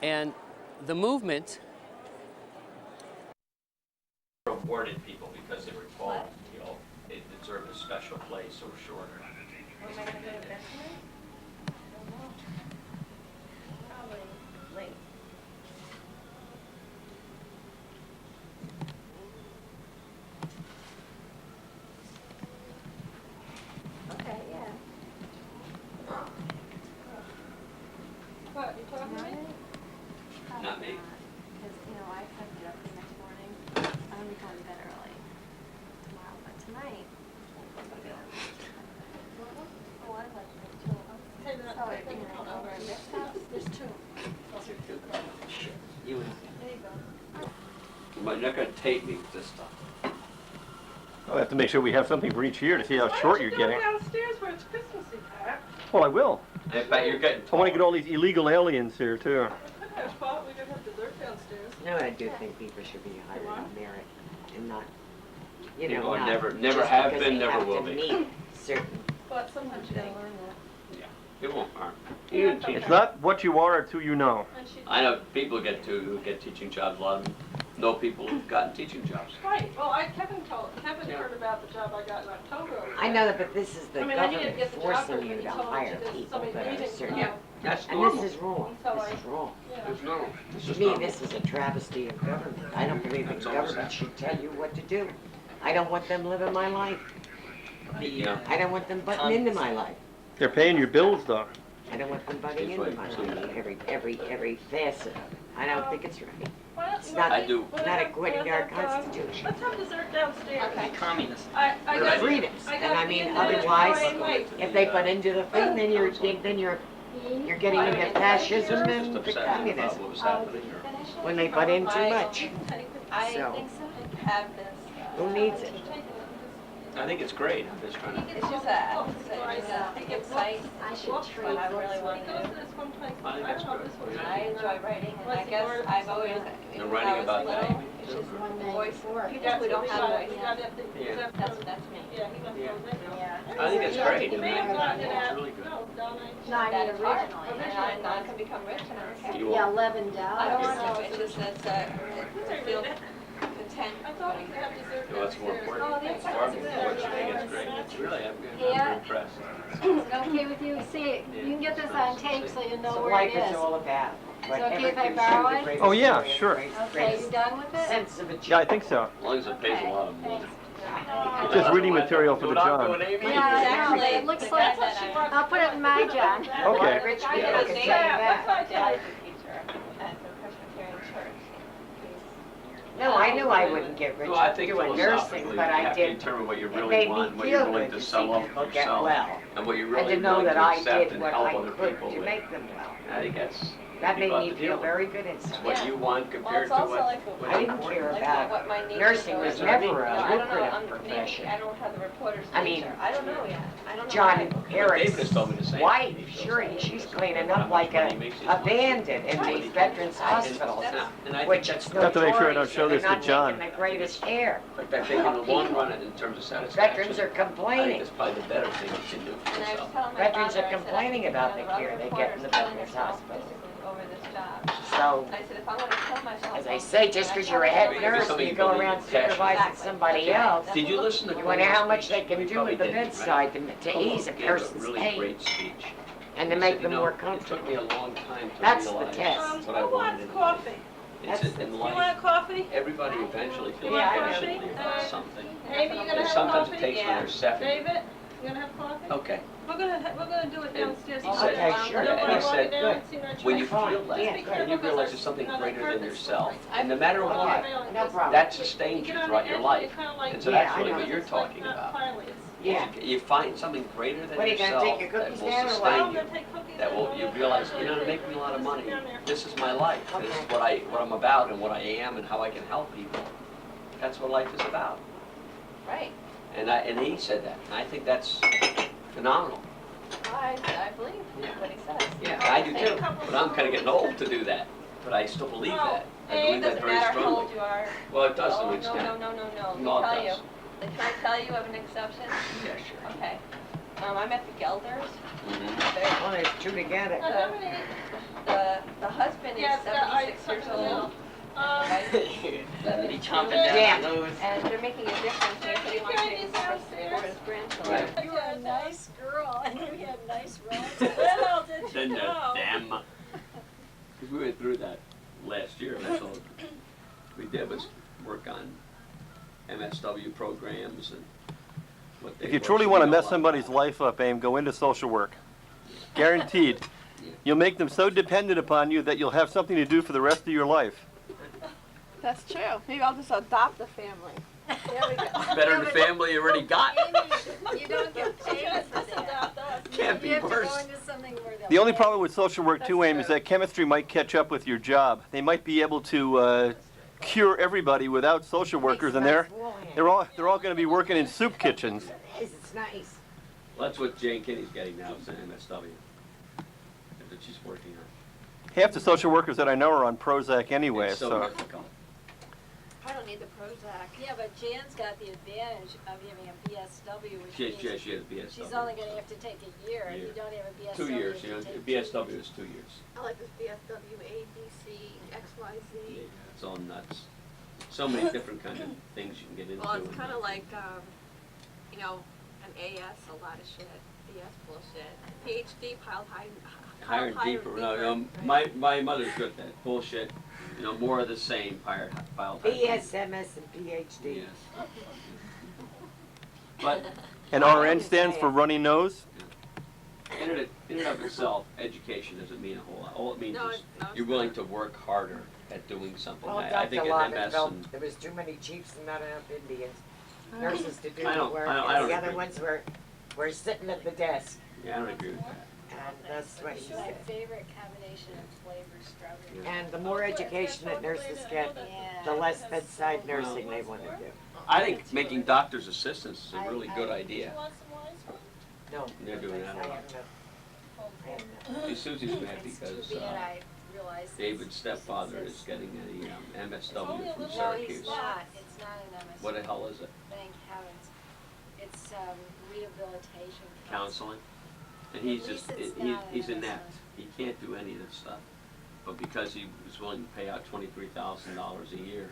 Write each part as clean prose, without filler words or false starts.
And the movement awarded people because they were tall, you know, they deserved a special place or shorter. Am I gonna go to bed tonight? I don't know. Probably late. Okay, yeah. What, you talking to me? Not me. Because, you know, I have to get up the next morning. I'm gonna be going to bed early tomorrow, but tonight. Oh, I like that too. Hey, that- So, that thing you know, out over there. at Rick's house. There's two. Those are two cars. You, There you go. you're not gonna tape me with this stuff. I'll have to make sure we have something for each year to see how short you're getting. Why don't you go downstairs where it's Christmassy, Pat? Well, I will. In fact, you're getting I want to get all these illegal aliens here, too. We could have fun, we could have dessert downstairs. No, I do think people should be hired on merit and not, you know, People are not never just have because been, they never have will to be. meet certain. But sometimes you gotta learn that. Yeah, it won't harm. Yeah, Even teachers. It's not what you are, it's who you know. And she- I know people who get teaching jobs. A lot of them know people who've gotten teaching jobs. Right, well, Kevin heard about the job I got in October. I know that, but this is the I mean, I needed to government get the job forcing first, you but to he told me hire to just people somebody that are leaving, certain. Yeah, that's And normal. this is wrong. So This is wrong. Yeah. It's normal. It's To just me, normal. this is a travesty of government. I don't believe that It's always government that. should tell you what to do. I don't want them living my life. Yeah. I don't want them butting into my life. They're paying your bills, though. I don't want them butting into my life, every facet of it. I don't think it's right. Why don't It's you- not- I do. why don't not have- according to why our don't have, Constitution. Let's have dessert downstairs. Okay. Communist. I Good got, idea. Freedoms, I and got I to be mean, in there otherwise, tomorrow night. if they butt into the thing, then you're getting into fascism Just and upset about communism. what was happening. When they butt in too I- much. I So, think so. Have this. who needs it? I think it's great. I'm just trying to. It's just a website. I should What I really want He to goes do. to this one place. I think I that's don't know good. if this was- I enjoy writing, and I What's the guess word? I've always. And when writing I was about little, that. it's just voice. He People who don't have he voice. got it, Yeah. That's me. Yeah, he went to those. Yeah. I think it's great. He may have gotten it It's at, really good. no, down in. No, I That mean is hard, originally. and I can become rich, and I don't care. You Yeah, won't. $11. I don't want to, it's just that, I feel content. I thought we could have dessert You know what's more downstairs. important? Oh, that's Far right. more what you think it's great. It's really, I'm Yeah. impressed. Okay with you? See, you can get this on tape so you know So where life it is is. all about. okay if I borrow it? Oh, yeah, sure. Okay, you done with it? Sense of Yeah, I think so. As long as it pays a lot of money. It's just reading material for the Do what I'm job. doing, Amy. Yeah, I know, Actually, it looks the like, guy that I- I'll put it in my job. Okay. Rich I people did a can thing tell you That's that. what I did. as a teacher at the Presbyterian Church. No, I knew I wouldn't get rich Well, I think doing nursing, philosophically, but you I have to did. determine what you It really made want, me what you're feel willing good to to see sell up people get yourself, well. and what you're And really to know willing that to I accept did and what help I other could people to with. make them well. I think that's. That made people me have to feel deal with. very good It's inside. what you want Well, compared it's to also like, what. I didn't care like about what my needs nursing are. was That's what I never mean. a I don't know, lucrative maybe profession. I don't have the reporter's I mean, nature. I don't know yet. I don't know. John how- Harris' David has told me the same. wife, He feels sure, like she's it. cleaning How up much like money a he makes, he's bandit in these veterans hospitals, And I think which that's, is I have to make sure I don't notorious show that this they're to not John. taking the greatest care. but I think in the long run, in terms of satisfaction. Veterans are I think complaining. it's probably the better thing you can do for And I was yourself. telling my Veterans father, are I said, complaining I think about there the are care other they get in the reporters killing veterans themselves hospitals. physically over this job. So, I said, if I'm gonna kill myself. as I say, just because you're a head Maybe nurse and somebody you go believe around in passion. supervising somebody else, Did you listen to you wonder how much Cuomo's they speech? can We do probably at the didn't, right? bedside to ease a Cuomo gave person's really pain great speech. and to He make said, them you know, more It took comfortable. me a long time to That's the realize test. what I Who wanted wants in life. coffee? It's That's in You life, want coffee? everybody eventually feels Yeah, I know. passionately about something. Amy, you gonna And have sometimes coffee? it takes when Yeah. they're 70. David, you gonna have coffee? Okay. We're gonna do it downstairs. He said- Okay, sure. You don't And wanna he walk said, down good. and see our When you church? Fine. feel that, Yeah, Just be good. and you careful, 'cause realize there's there's something another greater than purpose. yourself, I- and no matter Okay, what, no problem. that sustains You you get on throughout the your edge, life. it's kinda like- And so Yeah, that's I really know. what you're It's like talking not about. pilot, it's- Yeah. You find something greater than What, are you gonna yourself take your that cookies will down or what? sustain I'm you. gonna take cookies That and will, I'm you gonna- realize, you know, to make me a lot of money. This is my life. This is what I'm about and what I am and how I can help people. That's what life is about. Right. And he said that, and I think that's phenomenal. I believe what he says. Yeah, I do too, but I'm kinda getting old to do that, but I still believe that. I It believe that doesn't very matter how strongly. old you are. Well, it does to Oh, an extent. No. No, Let it me tell does. you. Can I tell you of an exception? Yeah, sure. Okay. I'm at the Gelders. Mhm. They're- Well, there's two together. How many- The husband is Yes, 6 years old. He chomping Yeah. down Lou's. And they're making a difference. They Can you want carry to these for downstairs? his grandchildren. Right. You were a nice girl and you had nice relatives. Little did Then you the know. damn. Because we went through that last year. That's all we did was work on MSW programs and what they If you were, truly so want to we know a mess lot somebody's about life up, Aim, go into social work. Guaranteed. You'll make them so dependent upon you that you'll have something to do for the rest of your life. That's true. Maybe I'll just adopt a family. There we go. it. Better than the family you already got. Amy, you don't get paid for Just that. adopt us. Can't be You have to worse. go into something where they'll The only pay. problem with social work too, That's Aim, is true. that chemistry might catch up with your job. They might be able to cure everybody without social workers, and they're all going to be working in soup kitchens. It's nice. Well, that's what Jane Kinney's getting now, is an MSW. That's what she's working on. Half the social workers that I know are on Prozac anyway, It's so so. difficult. I don't need the Prozac. Yeah, but Jan's got the advantage of having a BSW, which She means has BSW. she's only gonna have to take a year, and you don't have a BSW. 2 years, you you know, have to take BSW 2 years. is 2 years. I like this BSW, A, B, C, X, Y, Yeah, Z. it's all nuts. So many different kind of things you can get into. Well, it's and- kind of like, you know, an AS, a lot of shit. BS bullshit. PhD piled high. Higher and deeper. No, my mother's good at that. Bullshit. You know, more of the same. Piled high. BS, MS, and PhD. Yes. But And RN stands for runny nose. in and of itself, education doesn't mean a whole lot. All it means No, is no, it's you're willing to work harder at doing something. Well, I Dr. think in Lovitt MS felt and there was too many chiefs and not enough Indians. Nurses to do I the don't- work, I don't and the other agree. ones were sitting at the desk. yeah, I don't agree with that. And that's what she My said. favorite combination of flavors, strawberry. And the more education that nurses get, Yeah. the less bedside nursing they want to do. I think making doctor's assistants is a really good idea. Want some wine? No. They're doing that a I lot. have no. I have no. See, Susie's mad It's because too bad I realized David's this stepfather is exists. getting a MSW only a from little- No, he's Syracuse. not. It's not an MS. What the hell is it? Thank heavens. It's rehabilitation. Counseling? And he's At just, least it's he's, not he's an inept. He can't do any of this stuff. But because he was willing to pay out $23,000 a year,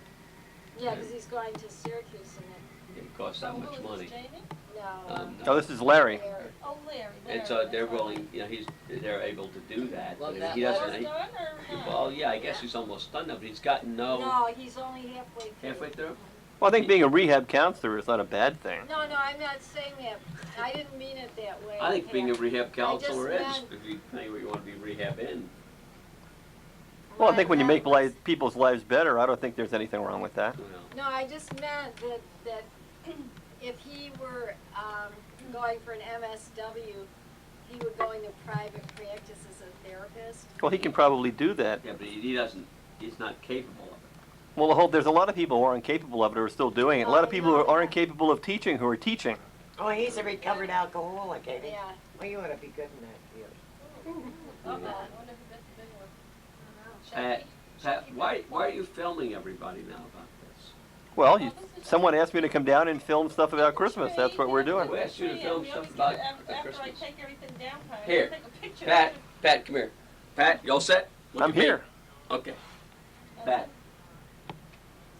Yeah, because he's going to Syracuse and it costs that So much who is money. Jamie? no. Oh, this is Larry. They're- Oh, Larry. And so they're willing, you know, they're able to do that. Love But that. he doesn't, Done or not? well, yeah, I guess he's almost done now, but he's gotten no, No, he's only halfway through. halfway through? Well, I think being a rehab counselor is not a bad thing. No, I'm not saying that. I didn't mean it that way. I think being a Pat. rehab counselor is, meant- if you think what you want to be rehab in. Well, I think when you make was- people's lives better, I don't think there's anything wrong with that. You know. No, I just meant that if he were going for an MSW, he would go into private practice as a therapist. Well, he can probably do that. Yeah, but he doesn't, he's not capable of it. Well, there's a lot of people who aren't capable of it who are still doing it. A lot of Oh, people no, who aren't yeah. capable of teaching who are teaching. Oh, he's a recovered alcoholic, ain't he? Yeah. Well, you ought to be good in that field. Yeah. I wonder who gets the big one. Pat, why are you filming everybody now about this? Well, someone asked me to come down and film stuff about Christmas. That's what we're doing. We asked you to Yeah, film we stuff always about do it after I Christmas. take everything down, Pat. Here, Take a picture Pat, of it. Pat, come here. Pat, you all set? Look I'm at me. here. Okay. Pat,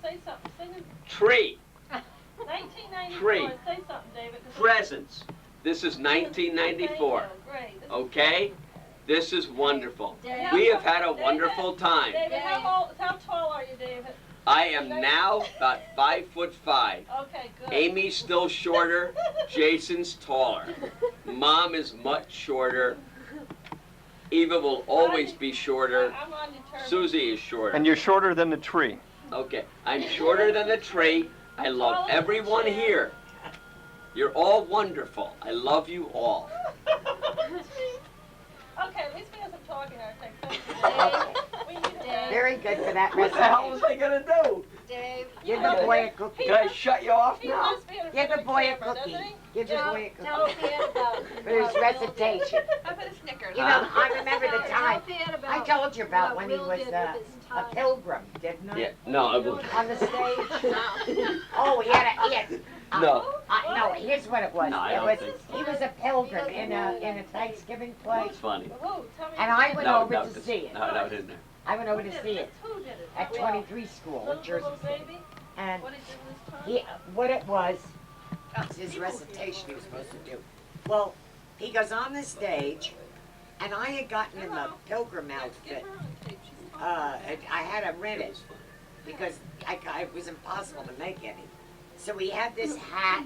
Say something. Say the tree, 1994. Tree. Say something, David. 'cause presents. This is 1994, Thank you. Great. This is okay? This is wonderful. Dave. We have had a wonderful time. David, how tall are you, David? I am now about 5'5". Okay, good. Amy's still shorter. Jason's taller. Mom is much shorter. Eva will always be shorter. I'm undetermined. Susie is shorter. And you're shorter than the tree. Okay, I'm shorter than the tree. I love everyone here. You're all wonderful. I love you all. Okay, at least we have some talking, I think. Thank you, Dave. We need a break. Very good for that What the hell was recitation. I gonna do? Dave, Give the boy a cookie. Can I shut you off He now? must be in Give the front of boy a camera, cookie. doesn't he? Give the tell boy a tell cookie. Pat about For his what Will recitation. How about a Snickers? You know, I remember the time. Tell Pat about I told you about what when he Will was did with his a tongue. pilgrim, didn't I? Yeah, no, I will. On the stage. Oh, he had No. no, here's what it was. No, I It don't was, think so. he was a pilgrim in a Thanksgiving play. It's funny. Whoa, tell me And I went No, over no, to this- see it. No, no, it isn't there. I went over to see it at 23 School in Jersey City. And what it was his recitation he was supposed to do. Well, he goes on the stage, and I had gotten him a pilgrim outfit. I had to rent it because it was impossible to make any. So he had this hat,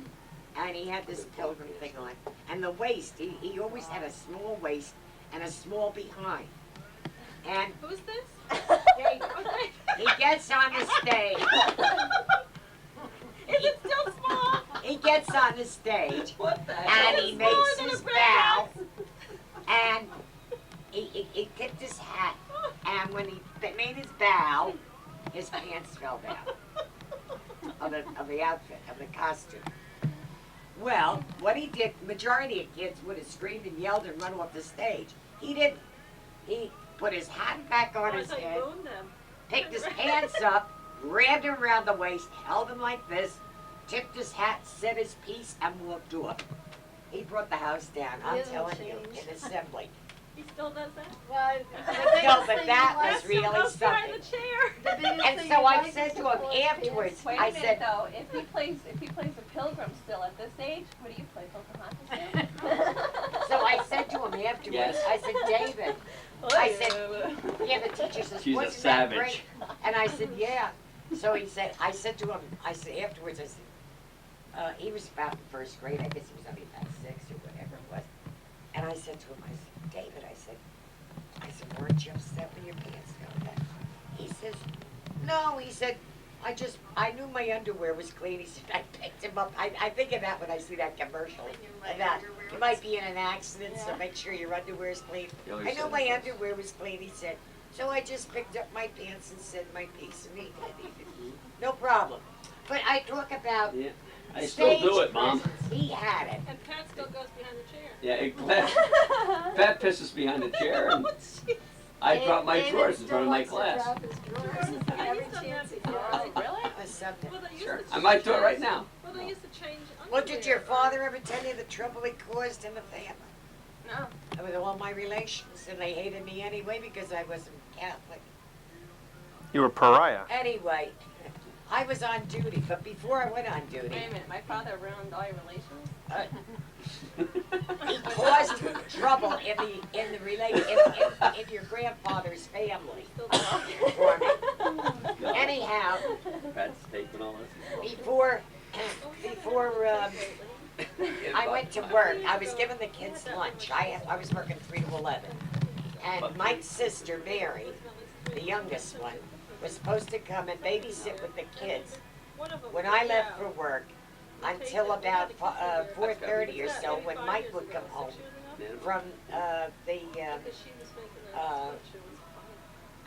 and he had this pilgrim thing on. And the waist, he always had a small waist and a small behind. And Who's this? he gets on the stage. Is it still small? He gets on the stage, and he makes his bow, and he tipped his hat, and when he made his bow, his pants fell down of the outfit, of the costume. Well, what he did, majority of kids would have screamed and yelled and run off the stage. He didn't. He put his hat back on his head, picked his pants up, grabbed him around the waist, held him like this, tipped his hat, said his piece, and walked off. He brought the house down, I'm telling you, in assembly. He still does that? Well, No, but that was really something. chair. And so I said to him afterwards, Wait a I minute said, though, if he plays a pilgrim still at this age, what do you play, Pocahontas still? so I said to him afterwards, Yes. I said, David, I said, yeah, the teacher says, She's a wasn't that savage. great? And I said, yeah. So he said, I said to him, I said afterwards, I said, he was about in first grade, I guess he was only about 6 or whatever it was. And I said to him, I said, David, I said, weren't you upset when your pants fell down? He says, no, he said, I knew my underwear was clean. He said, I picked him up. I think of that when I see that commercial. About you might be in an accident, so make sure your underwear is clean. He always I knew says my that. underwear was clean, he said. So I just picked up my pants and said my piece, and he did. No problem. But I talk about Yeah. I still do stage it, Mom. presence. He had it. And Pat still goes behind the chair. Yeah, Pat pisses behind the chair, and I drop my drawers in front of my class. Every chance he gets. That was something. Well, they used Sure, to I might do it change- right now. Well, they used to change Well, did your underwear. father ever tell you the trouble he caused in the family? No. With all my relations, and they hated me anyway because I wasn't Catholic. You were pariah. Anyway, I was on duty, but before I went on duty, Wait a minute, my father ruined all your relations? he caused trouble in your grandfather's family for me. Anyhow, Pat's taking all this. before I went to work, I was giving the kids lunch. I was working 3 to 11, and Mike's sister Mary, the youngest one, was supposed to come and babysit with the kids when I left for work until about 4:30 or so, when Mike would come home from the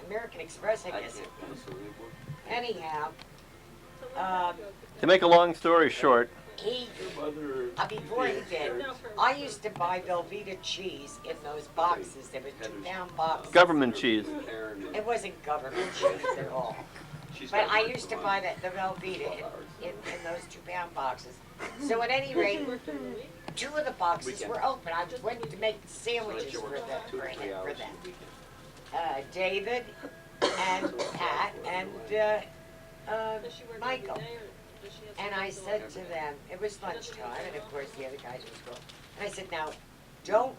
American Express, I guess. Anyhow, To make a long story short, he before he did, I used to buy Velveeta cheese in those boxes. They were 2-pound boxes. government cheese. It wasn't government cheese at all. But I used to buy the Velveeta in those 2-pound boxes. So at any rate, 2 of the boxes were open. I went to make sandwiches for them. David and Pat and Michael. And I said to them, it was lunchtime, and of course the other guys were school. And I said, now, don't,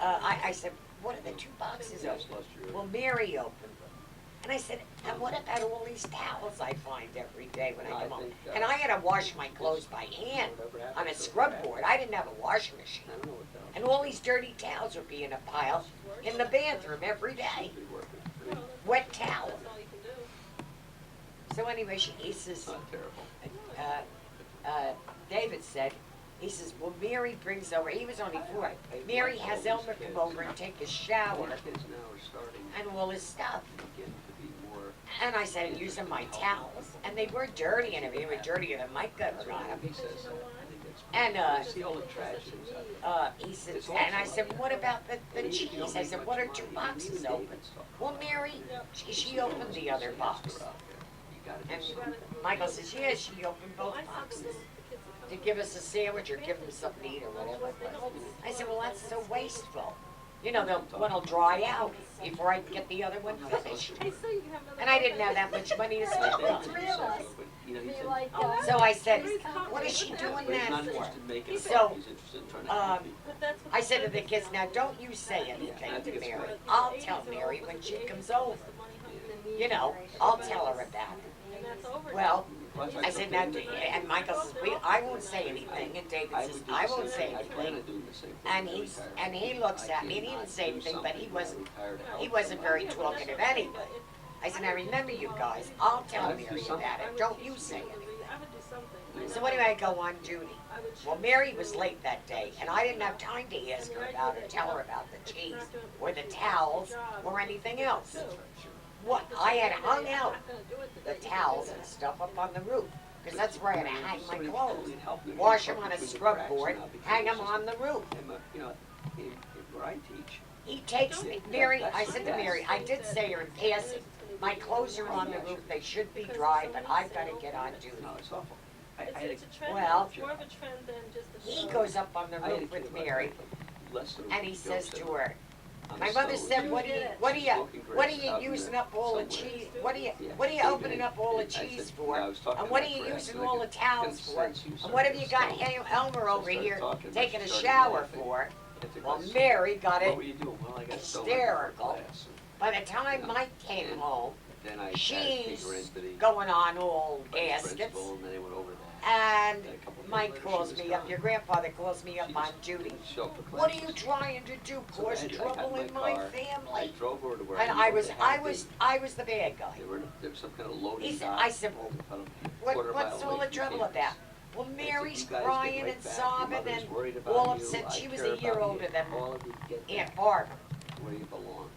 I said, what are the 2 boxes open? Well, Mary opened them. And I said, and what about all these towels I find every day when I come home? And I had to wash my clothes by hand on a scrub board. I didn't have a washing machine. And all these dirty towels would be in a pile in the bathroom every day. Wet towels. So anyway, he says, David said, he says, well, Mary brings over, he was only 4, Mary has Elmer come over and take a shower and all his stuff. And I said, using my towels. And they were dirty and everything, they were dirtier than my guts on them. And he says, and I said, what about the cheese? I said, what are 2 boxes open? Well, Mary, she opened the other box. And Michael says, yeah, she opened both boxes to give us a sandwich or give them something to eat or whatever it was. I said, well, that's so wasteful. you know, the one'll dry out before I can get the other one finished. And I didn't have that much money to spend on it. Three of us. You know, he Be said, like, So I said, what is she doing but he's not that for? interested in making it, So, he's interested in trying to help me. I said to the kids, now don't you say anything to Mary. I'll tell Mary when she comes over. You know, I'll tell her about it. Well, I said, now, and Michael says, I won't say anything, and David says, I won't say I plan anything. on doing the same thing. And he looks at me, and he didn't say anything, but he wasn't very talkative anyway. I said, now remember you guys, I'll tell Mary about it, don't you say anything. So anyway, I go on duty. Well, Mary was late that day, and I didn't have time to ask her about or tell her about the cheese, or the towels, or anything else. What, I had hung out the towels and stuff up on the roof, because that's where I had to hang my clothes. Wash them on a scrub board, hang them on the roof. And, you know, where I teach, He takes me, Mary, I said to Mary, I did say her in passing, my clothes are on the roof, they should be dry, but I've got to get on duty. no, it's awful. I had It's a trend. Well, It's more of a trend than just a He show. goes up on the I had a roof kid with about Mary, less than a and he week says ago to said, her, on my the mother stove, said, what are you out in using the- up all the somewhere. cheese, what are you Yeah. opening up all the I said, cheese "No, for? I was talking And what are about you grass, using and I all the could- towels can for? sense you And what have you got started Elmer So I over started here talking, but taking she a started shower laughing. for? I took Well, my- Mary got What it were you doing? Well, I got stoned hysterical. over class, and By the time Mike came home, then I had to she's take her into the going on all vice gaskets, principal, and then they went over that. and Then a couple days Mike later, calls she was me up, gone. your grandfather calls me up She on just duty. didn't show up for What are you classes. trying to do, So cause I got trouble in my car, I family? drove over to where And I I knew was, they I had was, the- I was the bad guy. there was some kind of loading He said, dock I said, well, about a quarter what's mile all away the from trouble campus. about? Well, I said, Mary's "You guys get crying right and back. Your sobbing mother's and worried about all you. upset. I She was care a year about older you. than All of you get back Aunt Barbara. where you belong."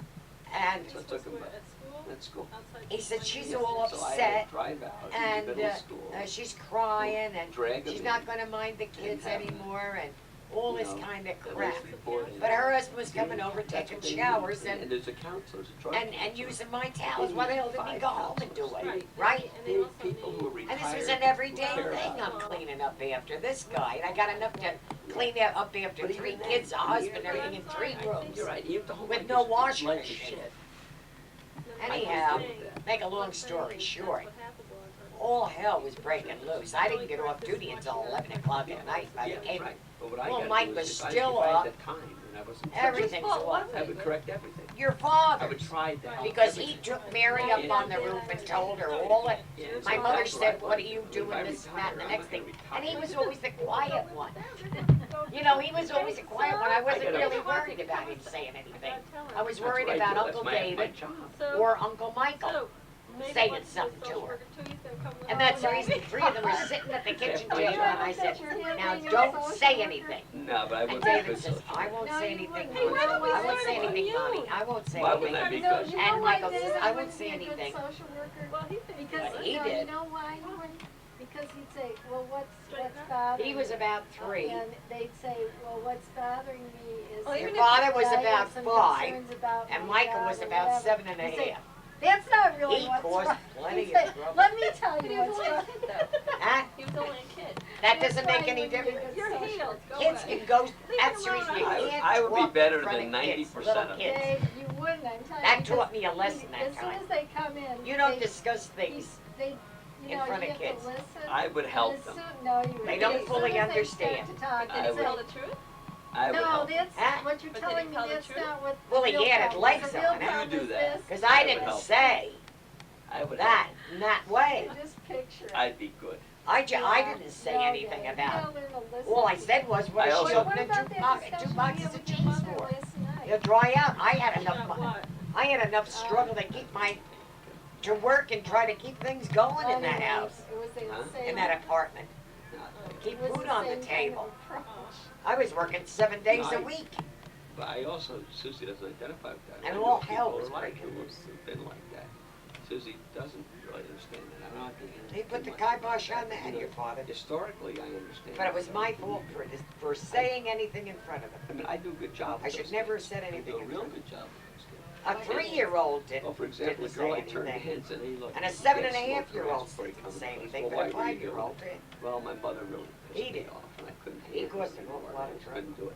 And So I took him Where, back. at school? That's school. Outside he said school? she's Yeah. all So I had upset to drive out in and the middle of school. she's crying and Drag she's him not in. going to mind the kids have them. anymore and all You this know, kind of the crap. race report and- But her husband was coming over, That's taking what they showers need. and there's a counselor, there's a drug and counselor. using my towels. Why the hell didn't he go home and do it? Right? And they There also are people need- who are retired. And this was an everyday who care thing. about I'm it. cleaning up after this guy, and I got enough to clean up after But three even then, kids, a husband, you're everything in three rooms. You're right, even the home With like no this, washing life is machine. shit. Anyhow, I just make a long story That's short, what happened was- all hell was breaking loose. I didn't get off duty until 11 o'clock at night. I Yeah, came, right. But what I well, gotta Mike do was is if still if I up. had the time and I wasn't. everything's off. I would correct everything. Your I father, would try to help. because he everything. took Mary up on the roof and told her all it. Yeah, My so mother that's said, I what are want. you If doing, I this and that and the retire, next I'm thing. gonna And he retire. was always the quiet one. You know, he was always the quiet one. I wasn't gotta- really worried about him saying anything. I was That's worried what I about do. That's Uncle my David job. So- or Uncle Michael. So, maybe saying once something this to social her. worker too, he's gonna come with And us. that's the reason three of them were sitting at the kitchen table, and I said, now don't say anything. No, but I And wouldn't be a David good says, social I won't No, say you anything, wouldn't. Mommy. Hey, why don't we I won't start say with anything, you? Mommy. I won't say Why wouldn't I anything. be good? You And know why Michael says, David I won't wouldn't say be a good anything. social worker? Well, he thinks Because, He no, did. you know why he wouldn't? Because he'd say, well, what's bothering He was me? about 3. And they'd say, well, what's bothering me is. Well, Your even if father was that I about have some 5, concerns about and my Michael job was or about whatever." 7 and a He'd say, half. That's not really He what's caused wrong. plenty He'd of say, trouble. let me tell But you he was what's only a wrong. kid though. Huh? He was only a kid. That That's doesn't why make you any wouldn't be a difference. good You're social healed. worker. Go Kids away. can go, Leave that's him the reason alone. you I would- can't I would be talk in better front than of kids, 90% little of them. kids. Dave, you wouldn't, I'm telling you. That because taught me a lesson that As soon time. as they come in. You don't they- discuss things. They, you in know, front you of have kids. to listen. I would and help as them. soon- No, you They wouldn't. don't As soon fully as they start understand. to talk, I it's would. Tell like, the truth? I would no, help. that's, Huh? what you're But did he telling me, tell the that's truth? not what. Well, the he real added problem legs is. The on real it. You problem do is that. this. Because I I would didn't help. say I would that in that way. Just picture it. I'd be good. I Yeah. didn't say No, anything yeah, about you it. gotta learn to listen All I to said was, what I is she also- What opening about two that boxes discussion of you had cheese with your mother for? last night? They'll dry out. I had enough About money. what? I had enough struggle to keep to work and try to keep things going in that Anyways, house, it was the Huh? same- in that apartment. Keep it was food the on the same kind table. of approach. I was working 7 days a Right. week. But I also, Susie doesn't identify with that. And I know all people hell who was are like breaking who loose. have been like that. Susie doesn't really understand that. I'm not being. He put the too much. kibosh on that, your father. Historically, I understand. But it was my fault for saying anything in front of I him. mean, I do a good job. I with should those never have things. said I anything do a in real front of him. good job with those things. A 3-year-old Well, didn't, for example, didn't the girl say I turned to anything. and said, hey, look. And a you 7-and-a-half-year-old can't smoke grass before you didn't come to say class. anything, Well, but why a were you doing 5-year-old it? did. Well, my mother really He pissed me did. off, and I couldn't He handle caused it an awful anymore. lot of I couldn't do it.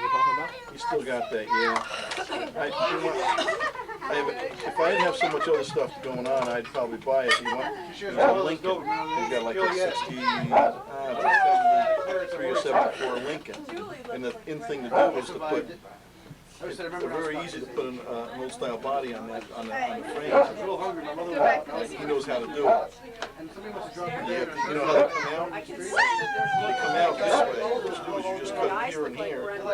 we're talking about? You still got that, yeah. If I didn't have so much other stuff going on, I'd probably buy it. You want Lincoln? They got like a 73 or 74 Lincoln. And the in thing to do was to put It's very easy to put an old style body on that, on the frame. I'm a little hungry, my mother was He knows how to do it. and somebody must have dropped You know how they come out? They come out this way. What you do is you just cut here and here, and you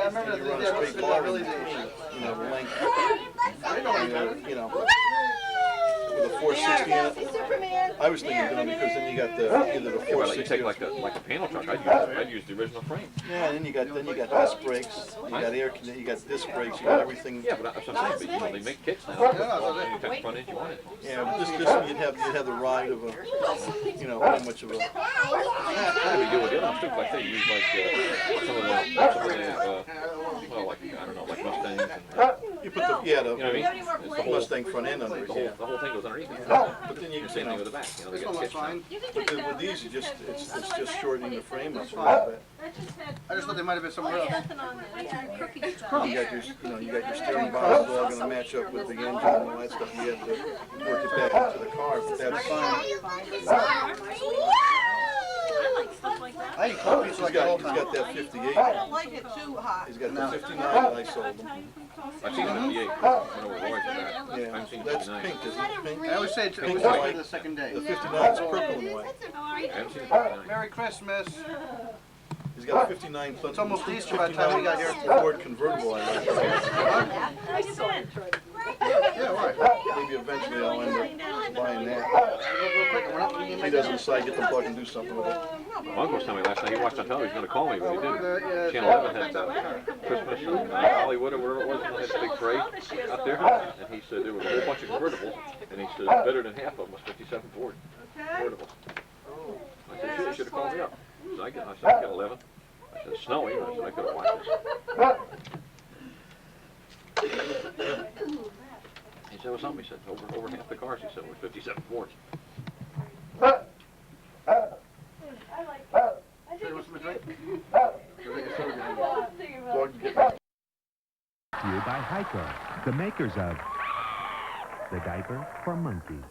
run a straight bar in between, you know, the length. You know, with a 460 in it. I was thinking of doing it because then you got the either the Yeah, well, you 460 take or like a panel truck. I'd use the original frame. yeah, and then you got disc brakes, you got air conditioning, you got disc brakes, you got everything. Yeah, but that's what I'm saying. But, you know, they make kits now. Any type of front end you want it. Yeah, but this one you'd have the ride of a, you know, how much of a. Yeah, we do with the other stuff like they use like some of the well, like I don't know, like Mustangs. You put the You know what I mean? the It's the whole Mustang front end under it. the whole thing goes underneath it. But then you And can, same thing with the back. You know, they got kits now. but with these, you just it's just shortening the frame up a little bit. I just thought they might have been somewhere else. You got your you got your steering box all going to match up with the engine and all that stuff. You have to work it back into the car, but that's fine. I eat coffee so I got all He's got that 58. I don't like it too hot. He's got the 59 that I sold him. I've seen the 58. I know where Roy's at. Yeah, I've seen that's 59. pink, isn't it? Pink. I always say it's Pink always and after white. the second day. The 59 is purple and white. I haven't seen the 59. Merry Christmas. He's got a 59. It's almost Easter by the time we got here. Ford convertible. I like. Yeah, right. Maybe eventually I'll end up buying that. If he doesn't decide, get the plug and do something with it. My uncle was telling me last night he watched on television. He was going to call me, but he didn't. Channel 11 had Christmas in Hollywood or whatever it was. And they had a big parade out there. And he said there was a whole bunch of convertibles. And he said better than half of them was 57 Ford convertibles. I said, you should have called me up. So I said, I got 11. I said, it's snowing. I said, I could have watched this. He said, what's up? He said, over half the cars, he said, were 57 Fords. Say, what's my drink? To you by Hyco, the makers of the diaper for monkeys.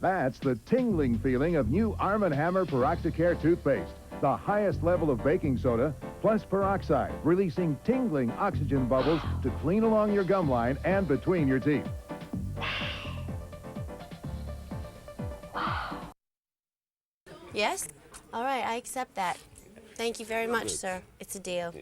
That's the tingling feeling of new Arm & Hammer Peroxicare toothpaste. The highest level of baking soda plus peroxide, releasing tingling oxygen bubbles to clean along your gum line and between your teeth. Yes? All right, I accept that. Thank you very much, sir. It's a deal.